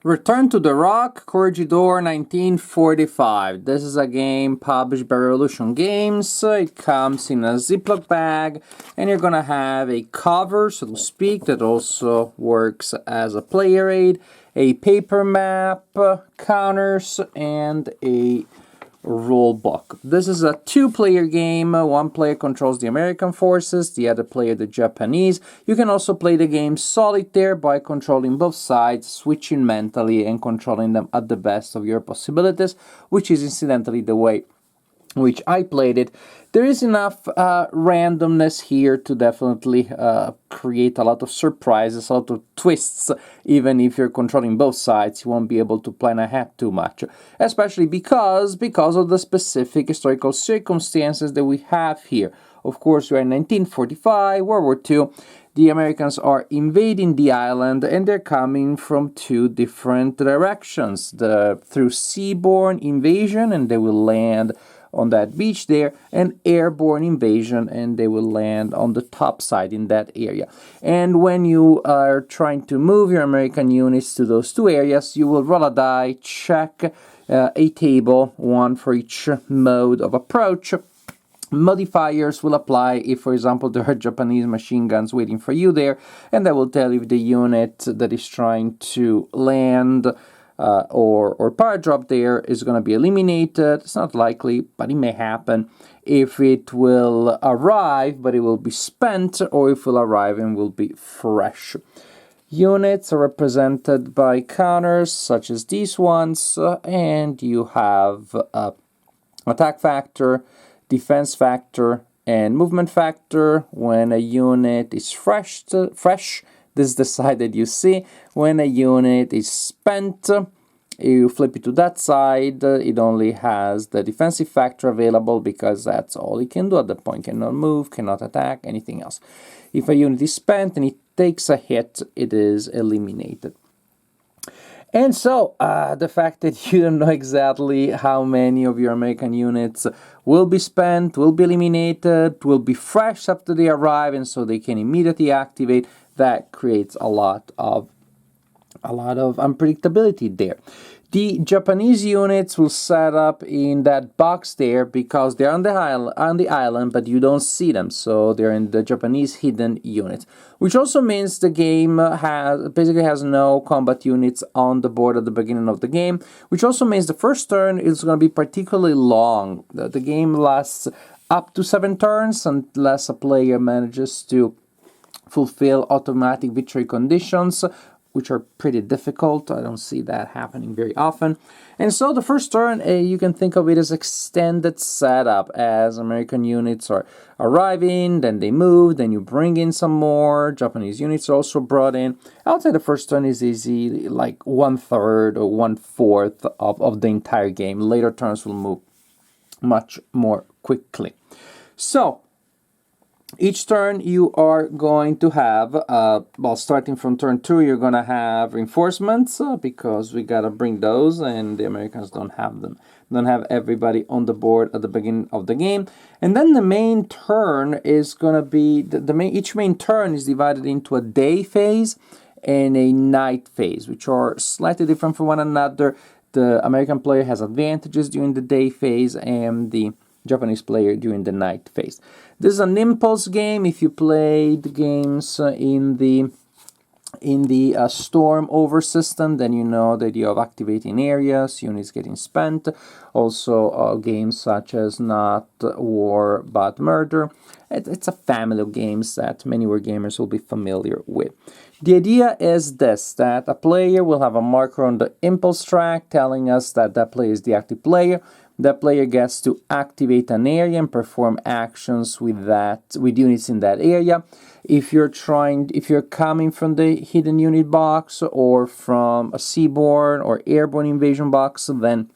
Return to the Rock, Corregidor 1945. This is a game published by Revolution Games. It comes in a Ziploc bag, and you're gonna have a cover, so to speak, that also works as a player aid, a paper map, counters, and a rule book. This is a two-player game. One player controls the American forces, the other player the Japanese. You can also play the game solitaire by controlling both sides, switching mentally and controlling them at the best of your possibilities, which is incidentally the way which I played it. There is enough randomness here to definitely create a lot of surprises, a lot of twists. Even if you're controlling both sides, you won't be able to plan ahead too much, especially because of the specific historical circumstances that we have here. Of course, we're in 1945, World War II. The Americans are invading the island, and they're coming from two different directions. Through seaborne invasion, and they will land on that beach there, and airborne invasion, and they will land on the top side in that area. And when you are trying to move your American units to those two areas, you will roll a die, check a table, one for each mode of approach. Modifiers will apply if, for example, there are Japanese machine guns waiting for you there, and that will tell you if the unit that is trying to land or power drop there is going to be eliminated. It's not likely, but it may happen. If it will arrive, but it will be spent, or if it will arrive and will be fresh. Units are represented by counters, such as these ones, and you have attack factor, defense factor, and movement factor. When a unit is fresh, this is the side that you see. When a unit is spent, you flip it to that side. It only has the defensive factor available because that's all it can do at that point. Cannot move, cannot attack, anything else. If a unit is spent and it takes a hit, it is eliminated. And so, the fact that you don't know exactly how many of your American units will be spent, will be eliminated, will be fresh after they arrive, and so they can immediately activate, that creates a lot of unpredictability there. The Japanese units will set up in that box there because they're on the island, but you don't see them, so they're in the Japanese hidden units. Which also means the game basically has no combat units on the board at the beginning of the game. Which also means the first turn is going to be particularly long. The game lasts up to 7 turns unless a player manages to fulfill automatic victory conditions, which are pretty difficult. I don't see that happening very often. And so the first turn, you can think of it as extended setup, as American units are arriving, then they move, then you bring in some more. Japanese units are also brought in. I would say the first turn is easy, like 1/3 or 1/4 of the entire game. Later turns will move much more quickly. So, each turn you are going to have, starting from turn 2, you're going to have reinforcements because we got to bring those, and the Americans don't have them. Don't have everybody on the board at the beginning of the game. And then the main turn is going to be, each main turn is divided into a day phase and a night phase, which are slightly different from one another. The American player has advantages during the day phase, and the Japanese player during the night phase. This is an impulse game. If you played games in the storm over system, then you know that you have activating areas, units getting spent. Also games such as Not War But Murder. It's a family of games that many war gamers will be familiar with. The idea is this, that a player will have a marker on the impulse track telling us that that player is the active player. That player gets to activate an area and perform actions with units in that area. If you're coming from the hidden unit box or from a seaborne or airborne invasion box, then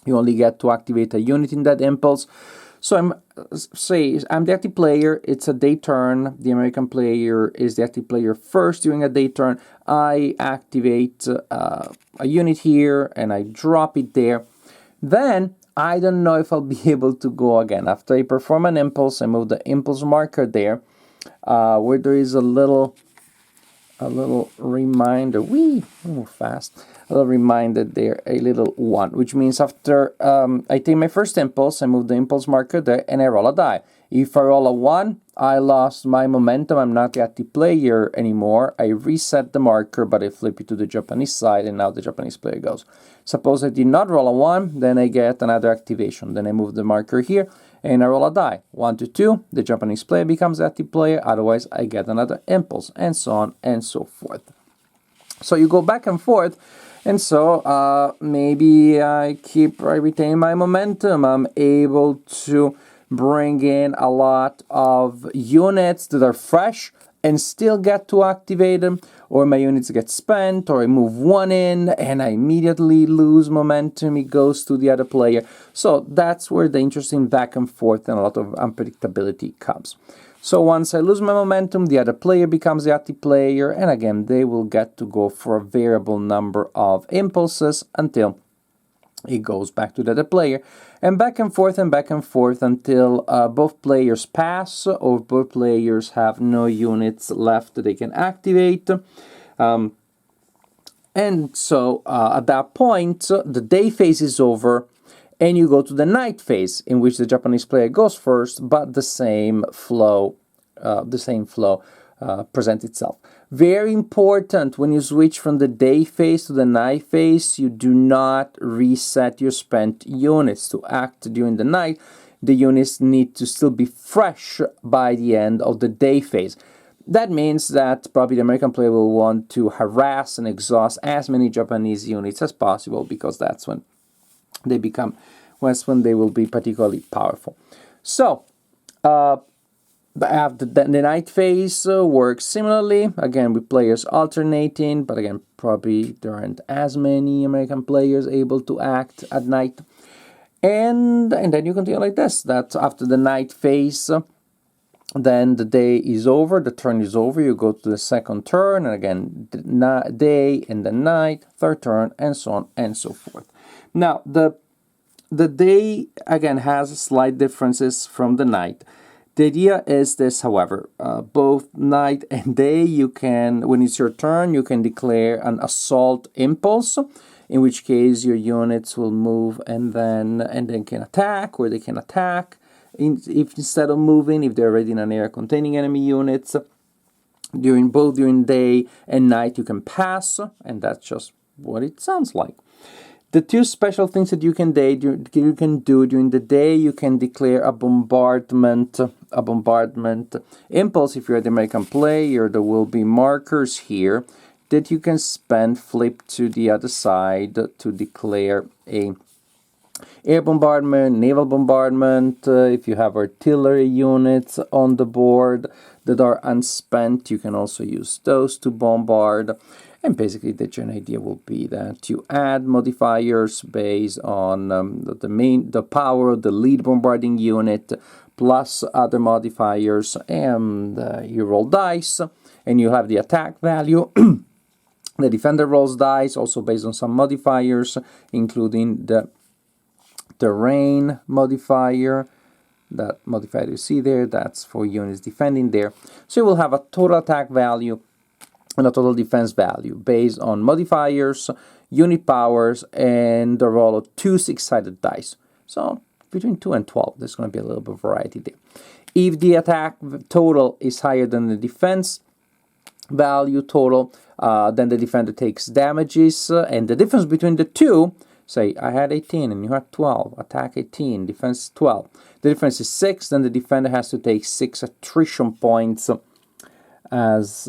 you only get to activate a unit in that impulse. So I'm the active player. It's a day turn. The American player is the active player first during a day turn. I activate a unit here and I drop it there. Then I don't know if I'll be able to go again. After I perform an impulse, I move the impulse marker there, where there is a little a little reminder. Wee, move fast. A little reminder there, a little 1, which means after I take my first impulse, I move the impulse marker there, and I roll a die. If I roll a 1, I lost my momentum. I'm not the active player anymore. I reset the marker, but I flip it to the Japanese side, and now the Japanese player goes. Suppose I did not roll a 1, then I get another activation. Then I move the marker here, and I roll a die. 1 to 2, the Japanese player becomes the active player, otherwise I get another impulse, and so on and so forth. So you go back and forth, and so maybe I retain my momentum. I'm able to bring in a lot of units that are fresh and still get to activate them, or my units get spent, or I move 1 in and I immediately lose momentum, it goes to the other player. So that's where the interesting back and forth and a lot of unpredictability comes. So once I lose my momentum, the other player becomes the active player, and again they will get to go for a variable number of impulses until it goes back to the other player, and back and forth until both players pass, or both players have no units left that they can activate. And so at that point, the day phase is over, and you go to the night phase, in which the Japanese player goes first, but the same flow presents itself. Very important, when you switch from the day phase to the night phase, you do not reset your spent units to act during the night. The units need to still be fresh by the end of the day phase. That means that probably the American player will want to harass and exhaust as many Japanese units as possible, because that's when they will be particularly powerful. So, the night phase works similarly, again with players alternating, but again probably there aren't as many American players able to act at night. And then you continue like this, that after the night phase, then the day is over, the turn is over, you go to the second turn, and again day and the night, third turn, and so on and so forth. Now the day again has slight differences from the night. The idea is this, however, both night and day, you can, when it's your turn, you can declare an assault impulse, in which case your units will move and then can attack, or they can attack. If instead of moving, if they're already in an area containing enemy units, during day and night, you can pass, and that's just what it sounds like. The two special things that you can do during the day, you can declare a bombardment impulse. If you're the American player, there will be markers here that you can flip to the other side to declare a air bombardment, naval bombardment. If you have artillery units on the board that are unspent, you can also use those to bombard. And basically the general idea will be that you add modifiers based on the power of the lead bombarding unit plus other modifiers, and you roll dice, and you have the attack value. The defender rolls dice also based on some modifiers, including the terrain modifier. That modifier you see there, that's for units defending there. So you will have a total attack value and a total defense value based on modifiers, unit powers, and the roll of 2 6-sided dice. So between 2 and 12, there's going to be a little bit of variety there. If the attack total is higher than the defense value total, then the defender takes damages, and the difference between the two, say I had 18 and you had 12, attack 18, defense 12. The difference is 6, then the defender has to take 6 attrition points, as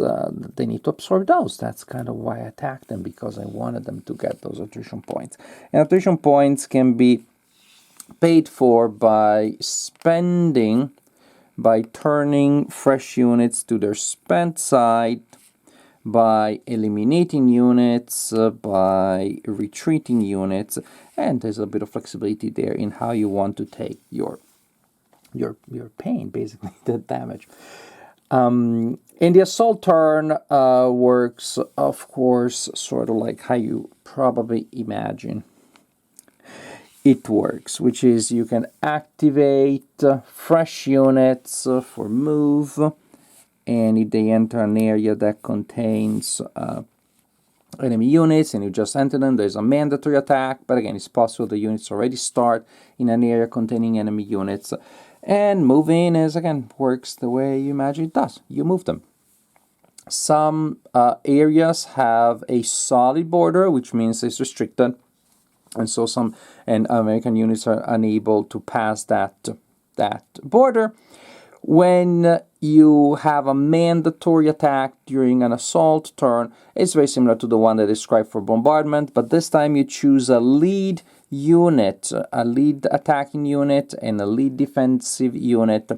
they need to absorb those. That's kind of why I attacked them, because I wanted them to get those attrition points. And attrition points can be paid for by turning fresh units to their spent side, by eliminating units, by retreating units, and there's a bit of flexibility there in how you want to take your pain, basically, the damage. And the assault turn works, of course, sort of like how you probably imagine it works, which is you can activate fresh units for move, and if they enter an area that contains enemy units and you just enter them, there's a mandatory attack, but again, it's possible the units already start in an area containing enemy units. And moving is, again, works the way you imagine it does. You move them. Some areas have a solid border, which means it's restricted, and so some American units are unable to pass that border. When you have a mandatory attack during an assault turn, it's very similar to the one that I described for bombardment, but this time you choose a lead unit, a lead attacking unit and a lead defensive unit.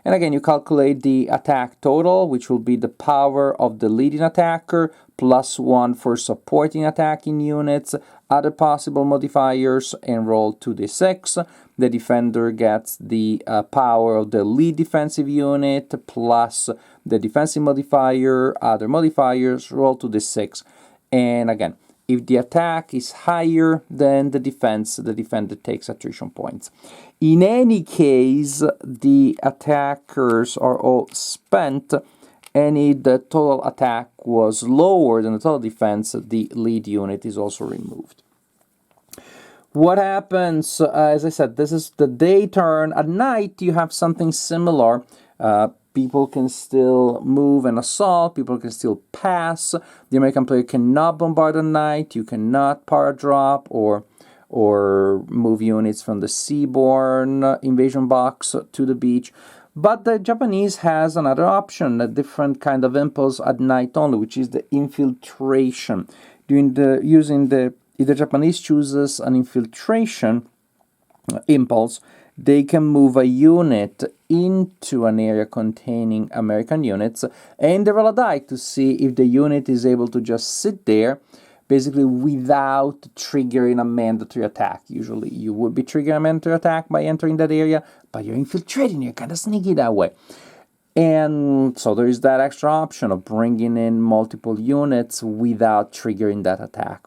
And again, you calculate the attack total, which will be the power of the leading attacker, +1 for supporting attacking units, other possible modifiers, and roll 2d6. The defender gets the power of the lead defensive unit plus the defensive modifier, other modifiers, roll 2d6. And again, if the attack is higher than the defense, the defender takes attrition points. In any case, the attackers are all spent, and if the total attack was lower than the total defense, the lead unit is also removed. What happens, as I said, this is the day turn. At night, you have something similar. People can still move and assault. People can still pass. The American player cannot bombard at night. You cannot power drop or move units from the seaborne invasion box to the beach. But the Japanese has another option, a different kind of impulse at night only, which is the infiltration. If the Japanese chooses an infiltration impulse, they can move a unit into an area containing American units, and they roll a die to see if the unit is able to just sit there, basically without triggering a mandatory attack. Usually you would be triggering a mandatory attack by entering that area, but you're infiltrating, you're kind of sneaky that way. And so there is that extra option of bringing in multiple units without triggering that attack,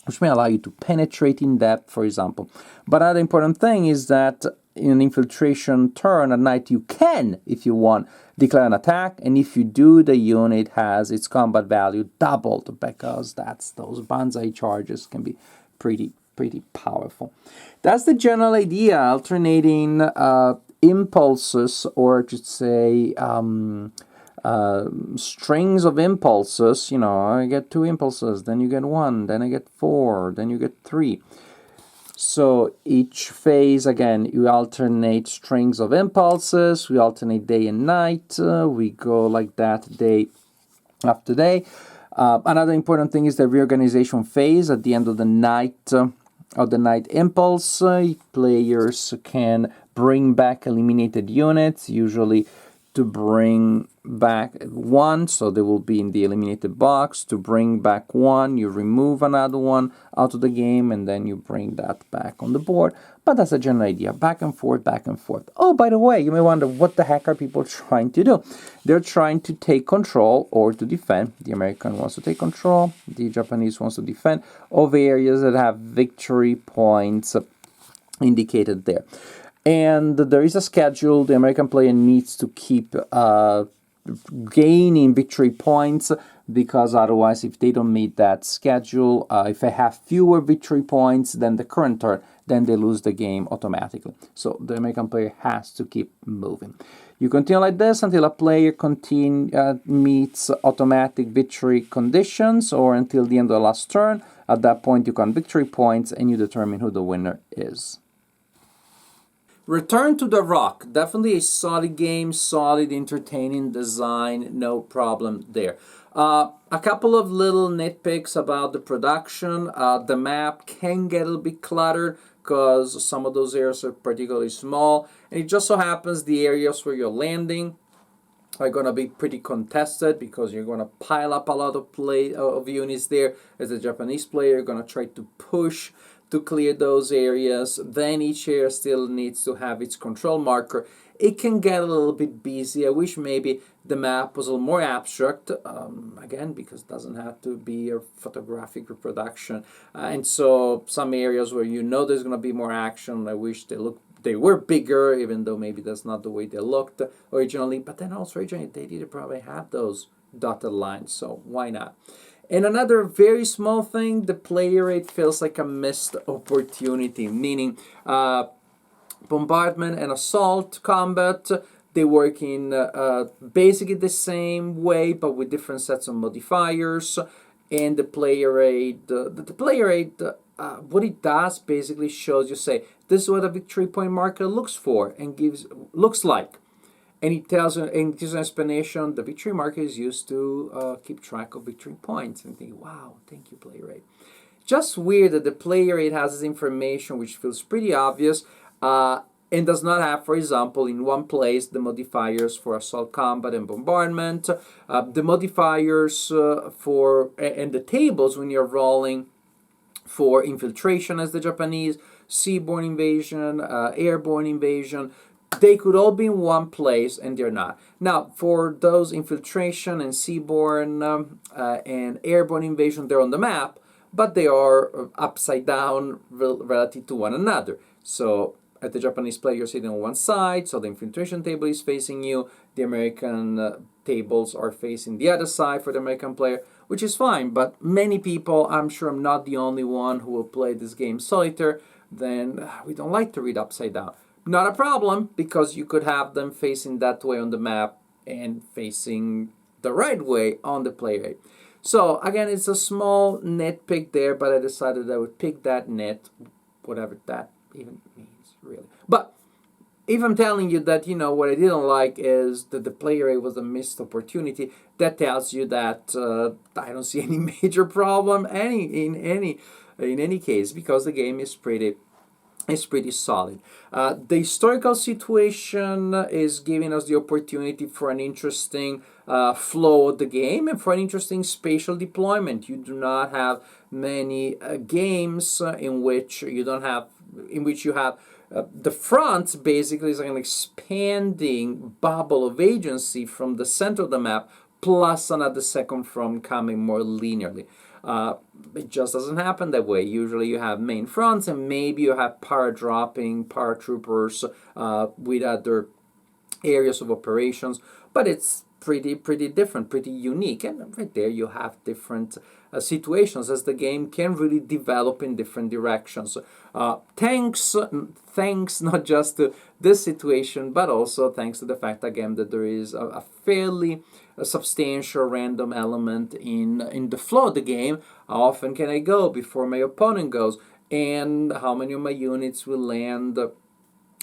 which may allow you to penetrate in depth, for example. But another important thing is that in an infiltration turn at night, you can, if you want, declare an attack, and if you do, the unit has its combat value doubled, because those banzai charges can be pretty powerful. That's the general idea, alternating impulses, or I should say strings of impulses. You know, I get 2 impulses, then you get 1, then I get 4, then you get 3. So each phase, again, you alternate strings of impulses, we alternate day and night, we go like that day after day. Another important thing is the reorganization phase at the end of the night impulse. Players can bring back eliminated units, usually to bring back 1, so they will be in the eliminated box. To bring back 1, you remove another one out of the game, and then you bring that back on the board. But that's a general idea, back and forth, back and forth. Oh, by the way, you may wonder, what the heck are people trying to do? They're trying to take control or to defend. The American wants to take control, the Japanese wants to defend, of areas that have victory points indicated there. And there is a schedule. The American player needs to keep gaining victory points, because otherwise, if they don't meet that schedule, if they have fewer victory points than the current turn, then they lose the game automatically. So the American player has to keep moving. You continue like this until a player meets automatic victory conditions, or until the end of the last turn. At that point, you count victory points and you determine who the winner is. Return to the Rock. Definitely a solid game, solid, entertaining design, no problem there. A couple of little nitpicks about the production. The map can get a little bit cluttered because some of those areas are particularly small. And it just so happens the areas where you're landing are going to be pretty contested, because you're going to pile up a lot of units there. As a Japanese player, you're going to try to push to clear those areas. Then each area still needs to have its control marker. It can get a little bit busy. I wish maybe the map was a little more abstract, again, because it doesn't have to be a photographic reproduction. And so some areas where you know there's going to be more action, I wish they look they were bigger, even though maybe that's not the way they looked originally. But then also originally they did probably have those dotted lines, so why not? And another very small thing, the player rate feels like a missed opportunity, meaning bombardment and assault combat, they work in basically the same way, but with different sets of modifiers. And the player rate, what it does basically shows you, say, this is what a victory point marker looks for and looks like. And it tells you, and gives an explanation. The victory marker is used to keep track of victory points. And you think, wow, thank you, player rate. Just weird that the player rate has this information, which feels pretty obvious, and does not have, for example, in one place the modifiers for assault combat and bombardment, the modifiers for and the tables when you're rolling for infiltration as the Japanese, seaborne invasion, airborne invasion. They could all be in one place, and they're not. Now, for those infiltration and seaborne and airborne invasion, they're on the map, but they are upside down relative to one another. So at the Japanese player, you're sitting on one side, so the infiltration table is facing you. The American tables are facing the other side for the American player, which is fine. But many people, I'm sure I'm not the only one who will play this game solitaire, then we don't like to read upside down. Not a problem, because you could have them facing that way on the map and facing the right way on the player aid. So again, it's a small nitpick there, but I decided I would pick that nit, whatever that even means, really. But if I'm telling you that, what I didn't like is that the player aid was a missed opportunity, that tells you that I don't see any major problem in any case, because the game is pretty solid. The historical situation is giving us the opportunity for an interesting flow of the game and for an interesting spatial deployment. You do not have many games in which you have the front basically is an expanding bubble of agency from the center of the map, plus another second front coming more linearly. It just doesn't happen that way. Usually you have main fronts, and maybe you have paratroopers with other areas of operations, but it's pretty different, pretty unique. And right there you have different situations as the game can really develop in different directions. Thanks not just to this situation, but also thanks to the fact, again, that there is a fairly substantial random element in the flow of the game. How often can I go before my opponent goes? And how many of my units will land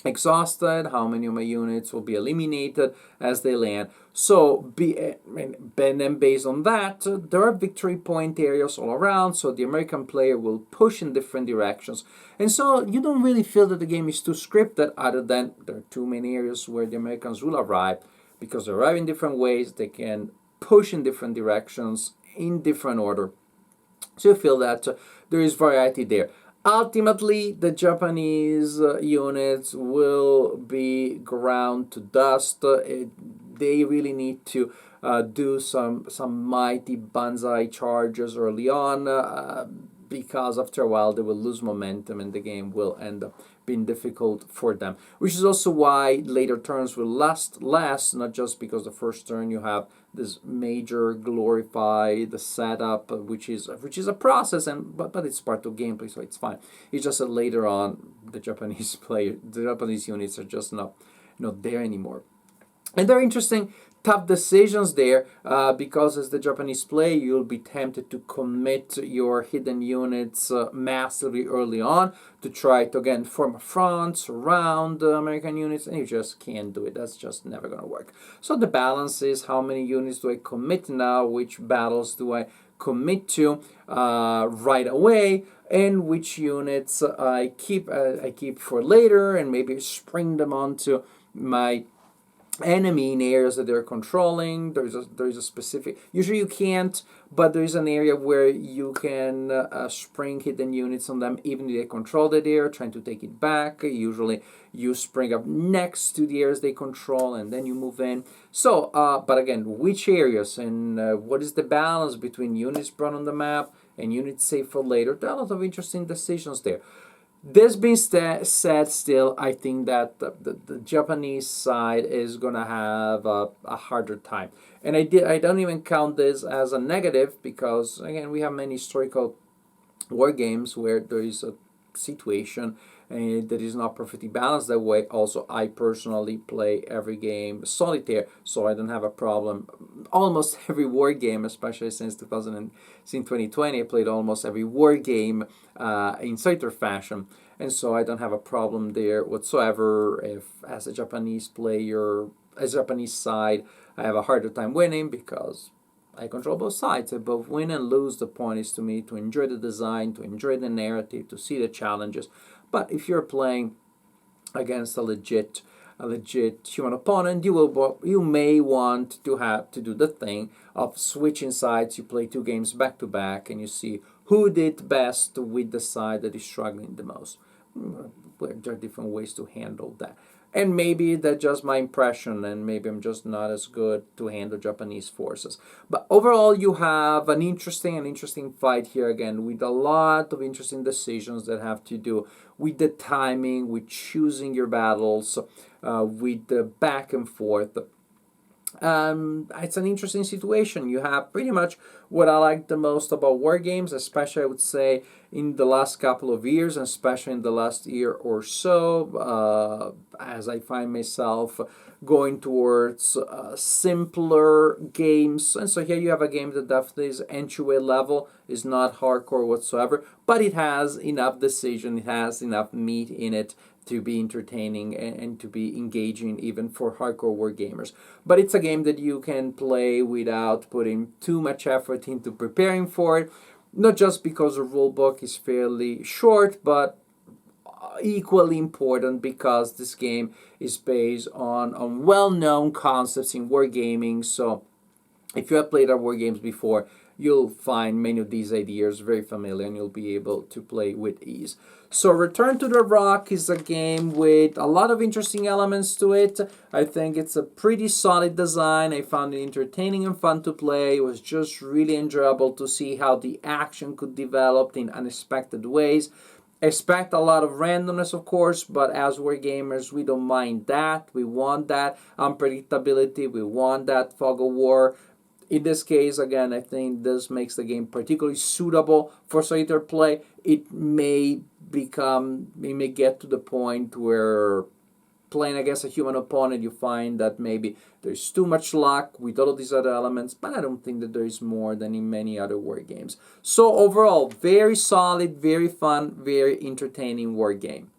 exhausted, how many of my units will be eliminated as they land. So, then based on that, there are victory point areas all around, so the American player will push in different directions. And so you don't really feel that the game is too scripted, other than there are too many areas where the Americans will arrive, because they arrive in different ways, they can push in different directions, in different order. So you feel that there is variety there. Ultimately, the Japanese units will be ground to dust. They really need to do some mighty banzai charges early on, because after a while they will lose momentum and the game will end up being difficult for them. Which is also why later turns will last less, not just because the first turn you have this major glorified setup, which is a process, but it's part of gameplay, so it's fine. It's just that later on the Japanese units are just not there anymore. And they're interesting, tough decisions there, because as the Japanese player, you'll be tempted to commit your hidden units massively early on to try to, again, form a front, surround the American units, and you just can't do it. That's just never going to work. So the balance is, how many units do I commit now? Which battles do I commit to right away? And which units I keep for later, and maybe spring them onto my enemy in areas that they're controlling. There's a specific, usually you can't, but there's an area where you can spring hidden units on them even if they control that area, trying to take it back. Usually you spring up next to the areas they control and then you move in. So but again, which areas and what is the balance between units brought on the map and units saved for later? There are a lot of interesting decisions there. This being said, still, I think that the Japanese side is gonna have a harder time, and I don't even count this as a negative because again we have many historical war games where there is a situation that is not perfectly balanced that way. Also, I personally play every game solitaire, so I don't have a problem. Almost every war game, especially since 2000 and since 2020, I played almost every war game in solitaire fashion, and so I don't have a problem there whatsoever. If as a Japanese player, as a Japanese side, I have a harder time winning because I control both sides. I both win and lose. The point is to me to enjoy the design, to enjoy the narrative, to see the challenges. But if you're playing against a legit human opponent, you may want to have to do the thing of switching sides. You play two games back to back, and you see who did best with the side that is struggling the most. There are different ways to handle that. And maybe that's just my impression, and maybe I'm just not as good to handle Japanese forces. But overall, you have an interesting fight here again, with a lot of interesting decisions that have to do with the timing, with choosing your battles, with the back and forth. It's an interesting situation. You have pretty much what I like the most about war games, especially I would say in the last couple of years, and especially in the last year or so, as I find myself going towards simpler games. And so here you have a game that definitely is entryway level, is not hardcore whatsoever, but it has enough decision, it has enough meat in it to be entertaining and to be engaging even for hardcore war gamers. But it's a game that you can play without putting too much effort into preparing for it, not just because the rulebook is fairly short, but equally important because this game is based on well-known concepts in wargaming. So if you have played our war games before, you'll find many of these ideas very familiar and you'll be able to play with ease. So Return to the Rock is a game with a lot of interesting elements to it. I think it's a pretty solid design. I found it entertaining and fun to play. It was just really enjoyable to see how the action could develop in unexpected ways. Expect a lot of randomness, of course, but as we're gamers, we don't mind that. We want that unpredictability. We want that fog of war. In this case, again, I think this makes the game particularly suitable for solitaire play. It may get to the point where playing against a human opponent, you find that maybe there's too much luck with all of these other elements, but I don't think that there is more than in many other war games. So overall, very solid, very fun, very entertaining war game.